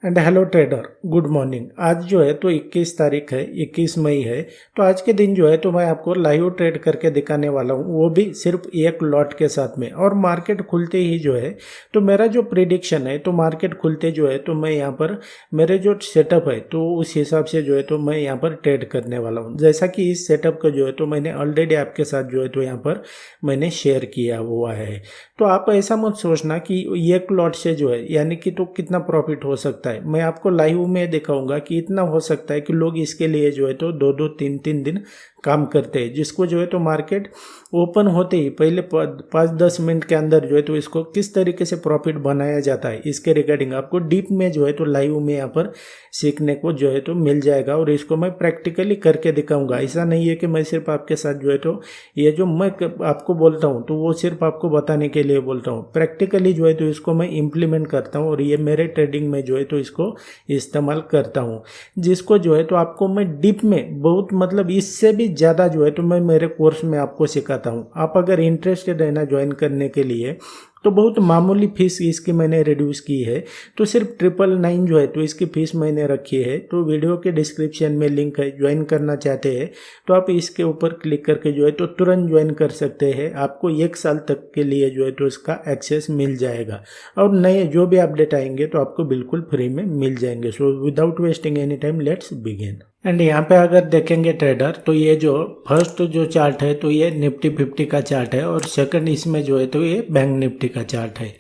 And hello trader, good morning. आज जो है तो 21 तारीख है, 21 मई है। तो आज के दिन जो है तो मैं आपको लाइव ट्रेड करके दिखाने वाला हूँ, वो भी सिर्फ एक लॉट के साथ में। और मार्केट खुलते ही जो है तो मेरा जो प्रिडिक्शन है, तो मार्केट खुलते जो है तो मैं यहाँ पर मेरे जो सेटअप है तो उस हिसाब से जो है तो मैं यहाँ पर ट्रेड करने वाला हूँ। जैसा कि इस सेटअप का जो है तो मैंने ऑलरेडी आपके साथ जो है तो यहाँ पर मैंने शेयर किया हुआ है। तो आप ऐसा मत सोचना कि एक लॉट से जो है यानी कि तो कितना प्रॉफिट हो सकता है। मैं आपको लाइव में दिखाऊंगा कि इतना हो सकता है कि लोग इसके लिए जो है तो 2-2 3-3 दिन काम करते हैं, जिसको जो है तो मार्केट ओपन होते ही पहले 5-10 मिनट के अंदर जो है तो इसको किस तरीके से प्रॉफिट बनाया जाता है, इसके रिगार्डिंग आपको डीप में जो है तो लाइव में यहाँ पर सीखने को जो है तो मिल जाएगा। और इसको मैं प्रैक्टिकली करके दिखाऊंगा। ऐसा नहीं है कि मैं सिर्फ आपके साथ जो है तो ये जो मैं आपको बोलता हूँ तो वो सिर्फ आपको बताने के लिए बोलता हूँ। प्रैक्टिकली जो है तो इसको मैं इम्प्लीमेंट करता हूँ और ये मेरे ट्रेडिंग में जो है तो इसको इस्तेमाल करता हूँ, जिसको जो है तो आपको मैं डीप में बहुत मतलब इससे भी ज़्यादा जो है तो मैं मेरे कोर्स में आपको सिखाता हूँ। आप अगर इंटरेस्टेड है ना ज्वाइन करने के लिए, तो बहुत मामूली फीस इसकी मैंने रिड्यूस की है। तो सिर्फ 999 जो है तो इसकी फ़ीस मैंने रखी है। तो वीडियो के डिस्क्रिप्शन में लिंक है, ज्वाइन करना चाहते हैं तो आप इसके ऊपर क्लिक करके जो है तो तुरंत ज्वाइन कर सकते हैं। आपको 1 साल तक के लिए जो है तो इसका एक्सेस मिल जाएगा और नए जो भी अपडेट आएंगे तो आपको बिल्कुल फ्री में मिल जाएंगे। So without wasting any time let's begin. And यहाँ पे अगर देखेंगे ट्रेडर, तो ये जो फर्स्ट जो चार्ट है तो ये निफ्टी 50 का चार्ट है और सेकंड इसमें जो है तो ये बैंक निफ्टी का चार्ट है।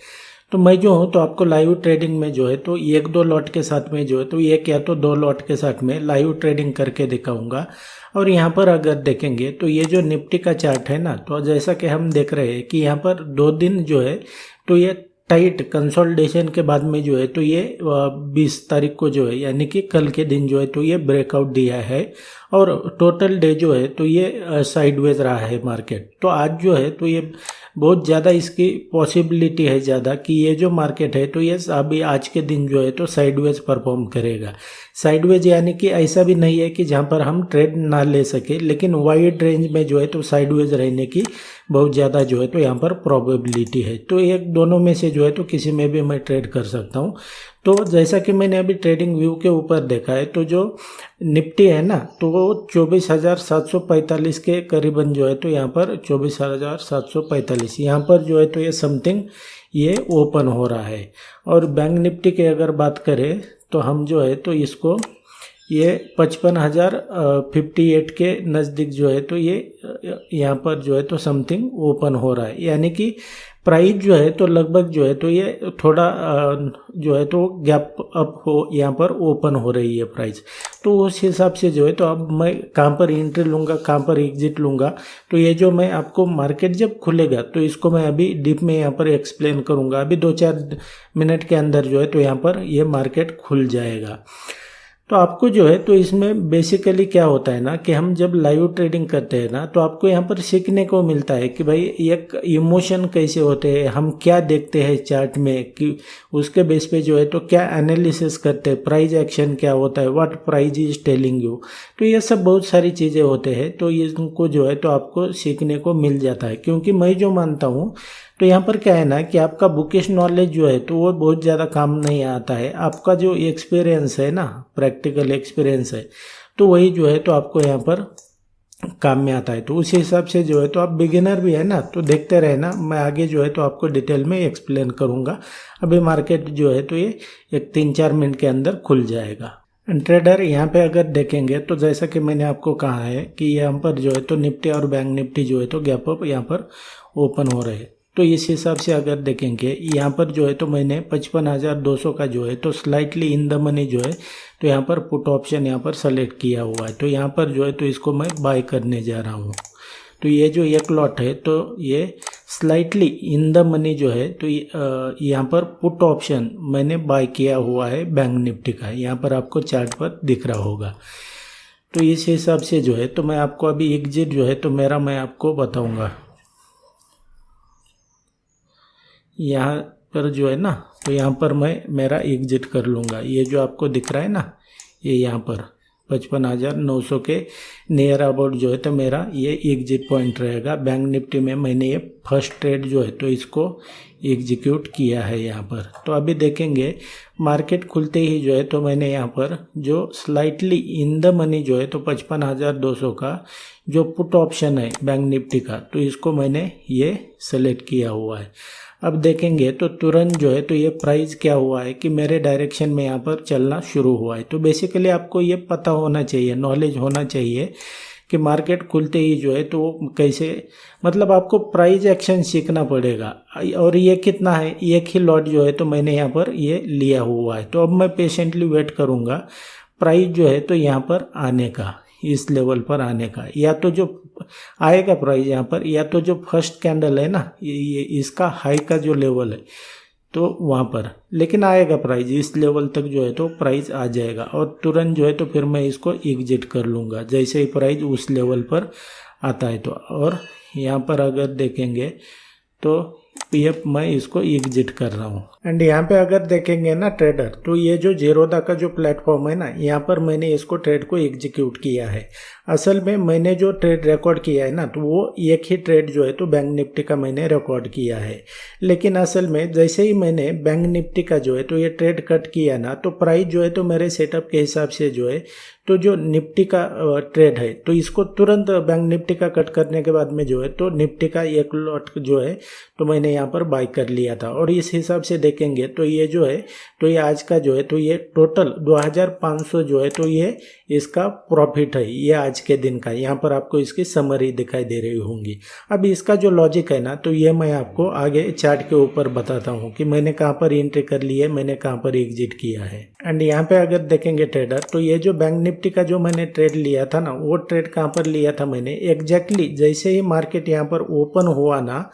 तो मैं जो हूँ तो आपको लाइव ट्रेडिंग में जो है तो 1-2 लॉट के साथ में जो है तो एक या तो 2 लॉट के साथ में लाइव ट्रेडिंग करके दिखाऊंगा। और यहाँ पर अगर देखेंगे तो ये जो निफ्टी का चार्ट है ना, तो जैसा कि हम देख रहे हैं कि यहाँ पर 2 दिन जो है तो ये टाइट कंसोलिडेशन के बाद में जो है तो ये 20 तारीख को जो है यानी कि कल के दिन जो है तो ये ब्रेकआउट दिया है और टोटल डे जो है तो ये साइडवेज रहा है मार्केट। तो आज जो है तो ये बहुत ज़्यादा इसकी पॉसिबिलिटी है ज़्यादा कि ये जो मार्केट है तो ये अभी आज के दिन जो है तो साइडवेज परफॉर्म करेगा। साइडवेज यानी कि ऐसा भी नहीं है कि जहाँ पर हम ट्रेड ना ले सके, लेकिन वाइड रेंज में जो है तो साइडवेज रहने की बहुत ज़्यादा जो है तो यहाँ पर प्रोबेबिलिटी है। तो एक दोनों में से जो है तो किसी में भी मैं ट्रेड कर सकता हूँ। तो जैसा कि मैंने अभी ट्रेडिंग व्यू के ऊपर देखा है तो जो निफ्टी है ना तो वो 24,745 के करीबन जो है तो यहाँ पर 24,745 यहाँ पर जो है तो ये समथिंग ये ओपन हो रहा है। और बैंक निफ्टी की अगर बात करें तो हम जो है तो इसको ये 55,058 के नज़दीक जो है तो ये यहाँ पर जो है तो समथिंग ओपन हो रहा है, यानी कि प्राइस जो है तो लगभग जो है तो ये थोड़ा जो है तो गैप अप हो यहाँ पर ओपन हो रही है प्राइस। तो उस हिसाब से जो है तो अब मैं कहाँ पर एंट्री लूँगा, कहाँ पर एग्जिट लूँगा, तो ये जो मैं आपको मार्केट जब खुलेगा तो इसको मैं अभी डीप में यहाँ पर एक्सप्लेन करूँगा। अभी 2-4 मिनट के अंदर जो है तो यहाँ पर ये मार्केट खुल जाएगा। तो आपको जो है तो इसमें बेसिकली क्या होता है ना कि हम जब लाइव ट्रेडिंग करते हैं ना तो आपको यहाँ पर सीखने को मिलता है कि भाई एक इमोशन कैसे होते हैं, हम क्या देखते हैं चार्ट में, कि उसके बेस पे जो है तो क्या एनालिसिस करते हैं, प्राइस एक्शन क्या होता है, what price is telling you. तो ये सब बहुत सारी चीज़ें होते हैं। तो इनको जो है तो आपको सीखने को मिल जाता है, क्योंकि मैं जो मानता हूँ तो यहाँ पर क्या है ना कि आपका बुकिश नॉलेज जो है तो वो बहुत ज़्यादा काम नहीं आता है। आपका जो एक्सपीरियंस है ना, प्रैक्टिकल एक्सपीरियंस है, तो वही जो है तो आपको यहाँ पर काम में आता है। तो उस हिसाब से जो है तो आप बिगिनर भी है ना तो देखते रहना, मैं आगे जो है तो आपको डिटेल में एक्सप्लेन करूँगा। अभी मार्केट जो है तो ये एक 3-4 मिनट के अंदर खुल जाएगा। ट्रेडर यहाँ पे अगर देखेंगे तो जैसा कि मैंने आपको कहा है कि यहाँ पर जो है तो निफ्टी और बैंक निफ्टी जो है तो गैप अप यहाँ पर ओपन हो रहे हैं। तो इस हिसाब से अगर देखेंगे यहाँ पर जो है तो मैंने 55,200 का जो है तो स्लाइटली इन द मनी जो है तो यहाँ पर पुट ऑप्शन यहाँ पर सेलेक्ट किया हुआ है। तो यहाँ पर जो है तो इसको मैं बाय करने जा रहा हूँ। तो ये जो एक लॉट है तो ये स्लाइटली इन द मनी जो है तो यहाँ पर पुट ऑप्शन मैंने बाय किया हुआ है बैंक निफ्टी का, यहाँ पर आपको चार्ट पर दिख रहा होगा। तो इस हिसाब से जो है तो मैं आपको अभी एग्जिट जो है तो मेरा मैं आपको बताऊँगा। यहाँ पर जो है ना तो यहाँ पर मैं मेरा एग्जिट कर लूँगा। ये जो आपको दिख रहा है ना, ये यहाँ पर 55,900 के नियर अबाउट जो है तो मेरा ये एग्जिट पॉइंट रहेगा। बैंक निफ्टी में मैंने ये फर्स्ट ट्रेड जो है तो इसको एग्जीक्यूट किया है यहाँ पर। तो अभी देखेंगे मार्केट खुलते ही जो है तो मैंने यहाँ पर जो स्लाइटली इन द मनी जो है तो 55,200 का जो पुट ऑप्शन है बैंक निफ्टी का, तो इसको मैंने ये सेलेक्ट किया हुआ है। अब देखेंगे तो तुरंत जो है तो ये प्राइस क्या हुआ है कि मेरे डायरेक्शन में यहाँ पर चलना शुरू हुआ है। तो बेसिकली आपको ये पता होना चाहिए, नॉलेज होना चाहिए कि मार्केट खुलते ही जो है तो कैसे, मतलब आपको प्राइस एक्शन सीखना पड़ेगा। और ये कितना है, एक ही लॉट जो है तो मैंने यहाँ पर ये लिया हुआ है। तो अब मैं पेशेंटली वेट करूँगा प्राइस जो है तो यहाँ पर आने का, इस लेवल पर आने का, या तो जो आएगा प्राइस यहाँ पर, या तो जो फर्स्ट कैंडल है ना ये इसका हाई का जो लेवल है तो वहाँ पर, लेकिन आएगा प्राइस इस लेवल तक जो है तो प्राइस आ जाएगा और तुरंत जो है तो फिर मैं इसको एग्जिट कर लूँगा जैसे ही प्राइस उस लेवल पर आता है तो। और यहाँ पर अगर देखेंगे तो ये मैं इसको एग्जिट कर रहा हूँ। एंड यहाँ पे अगर देखेंगे ना ट्रेडर, तो ये जो जीरोधा का जो प्लेटफॉर्म है ना, यहाँ पर मैंने इसको ट्रेड को एग्जीक्यूट किया है। असल में मैंने जो ट्रेड रिकॉर्ड किया है ना तो वो एक ही ट्रेड जो है तो बैंक निफ्टी का मैंने रिकॉर्ड किया है। लेकिन असल में जैसे ही मैंने बैंक निफ्टी का जो है तो ये ट्रेड कट किया ना, तो प्राइस जो है तो मेरे सेटअप के हिसाब से जो है तो जो निफ्टी का ट्रेड है तो इसको तुरंत बैंक निफ्टी का कट करने के बाद में जो है तो निफ्टी का एक लॉट जो है तो मैंने यहाँ पर बाय कर लिया था। और इस हिसाब से देखेंगे तो ये जो है तो ये आज का जो है तो ये टोटल 2500 जो है तो ये इसका प्रॉफिट है, ये आज के दिन का। यहाँ पर आपको इसकी समरी दिखाई दे रही होंगी। अब इसका जो लॉजिक है ना तो ये मैं आपको आगे चार्ट के ऊपर बताता हूँ कि मैंने कहाँ पर एंट्री कर ली है, मैंने कहाँ पर एग्जिट किया है। एंड यहाँ पे अगर देखेंगे ट्रेडर, तो ये जो बैंक निफ्टी का जो मैंने ट्रेड लिया था ना, वो ट्रेड कहाँ पर लिया था मैंने, एग्जैक्टली जैसे ही मार्केट यहाँ पर ओपन हुआ ना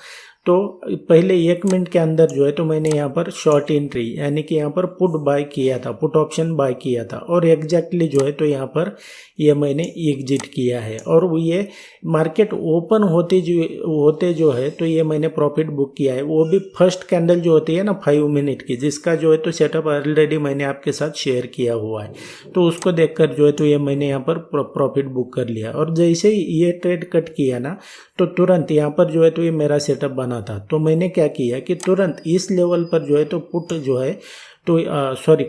तो पहले 1 मिनट के अंदर जो है तो मैंने यहाँ पर शॉर्ट एंट्री यानी कि यहाँ पर पुट बाय किया था, पुट ऑप्शन बाय किया था और एग्जैक्टली जो है तो यहाँ पर ये मैंने एग्जिट किया है। और ये मार्केट ओपन होते जो है तो ये मैंने प्रॉफिट बुक किया है, वो भी फर्स्ट कैंडल जो होती है ना 5 मिनट की, जिसका जो है तो सेटअप ऑलरेडी मैंने आपके साथ शेयर किया हुआ है। तो उसको देखकर जो है तो ये मैंने यहाँ पर प्रॉफिट बुक कर लिया। और जैसे ही ये ट्रेड कट किया ना तो तुरंत यहाँ पर जो है तो ये मेरा सेटअप बना था। तो मैंने क्या किया कि तुरंत इस लेवल पर जो है तो पुट जो है तो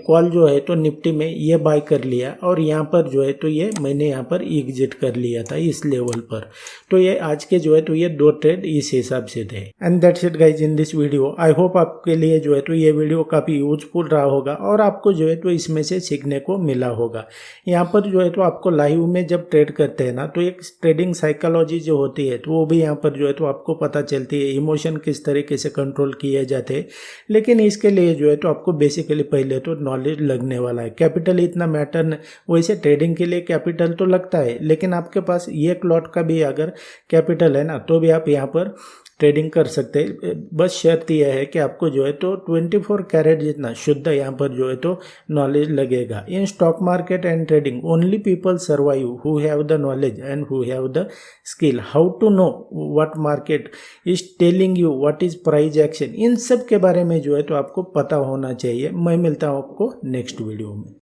कॉल जो है तो निफ्टी में ये बाय कर लिया और यहाँ पर जो है तो ये मैंने यहाँ पर एग्जिट कर लिया था इस लेवल पर। तो ये आज के जो है तो ये 2 ट्रेड इस हिसाब से थे। And that's it guys in this video. I hope आपके लिए जो है तो ये वीडियो काफ़ी यूजफुल रहा होगा और आपको जो है तो इसमें से सीखने को मिला होगा। यहाँ पर जो है तो आपको लाइव में जब ट्रेड करते हैं ना तो एक ट्रेडिंग साइकोलॉजी जो होती है तो वो भी यहाँ पर जो है तो आपको पता चलती है, इमोशन किस तरीके से कंट्रोल किए जाते हैं। लेकिन इसके लिए जो है तो आपको बेसिकली पहले तो नॉलेज लगने वाला है। कैपिटल इतना मैटर, वैसे ट्रेडिंग के लिए कैपिटल तो लगता है, लेकिन आपके पास एक लॉट का भी अगर कैपिटल है ना तो भी आप यहाँ पर ट्रेडिंग कर सकते हैं। बस शर्त यह है कि आपको जो है तो 24 कैरेट जितना शुद्ध यहाँ पर जो है तो नॉलेज लगेगा। In stock market and trading only people survive who have the knowledge and who have the skill how to know what market is telling you, what is price action, इन सब के बारे में जो है तो आपको पता होना चाहिए। मैं मिलता हूँ आपको नेक्स्ट वीडियो में।